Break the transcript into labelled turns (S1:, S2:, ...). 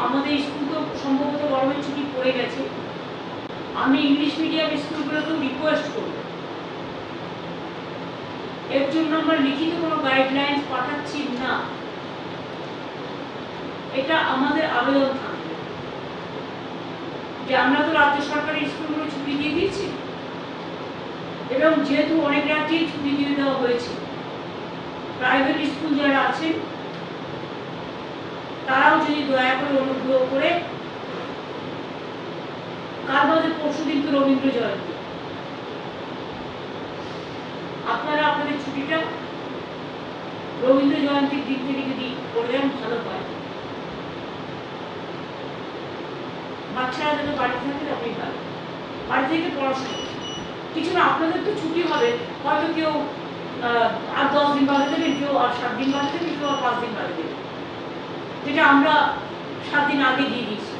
S1: আমাদের স্কুল তো সম্ভবত গরমের ছুটি পড়ে গেছে, আমি ইংলিশ মিডিয়াম স্কুলগুলোকেও রিকোয়েস্ট করব, এর জন্য আমরা লিখিত কোনো গাইডলাইন্স পাঠাচ্ছি না, এটা আমাদের আবেদন থাকবে যে আমরা তো রাজ্য সরকারের স্কুলগুলো ছুটি দিয়ে দিয়েছি, এবং যেহেতু অনেক রাজ্যেই ছুটি দিয়ে দেওয়া হয়েছে, প্রাইভেট স্কুল যারা আছেন তারাও যদি দয়া করে অনুগ্রহ করে, কাল বাদে পরশু দিন তো রবীন্দ্র জয়ন্তী, আপনারা আপনাদের ছুটিটা রবীন্দ্র জয়ন্তীর দিন থেকে যদি করে দেন ভালো হয়। বাচ্চারা যাতে বাড়ি থাকে আপনি ভালো, বাড়ি থেকে পড়াশোনা কিছু না, আপনাদের তো ছুটি হবে, হয়তো কেউ আর 10 দিন বাদে দেবেন, কেউ আর 7 দিন বাদে দেবেন, কেউ আর 5 দিন বাদে দেবেন, যেটা আমরা 7 দিন আগে দিয়ে দিয়েছি।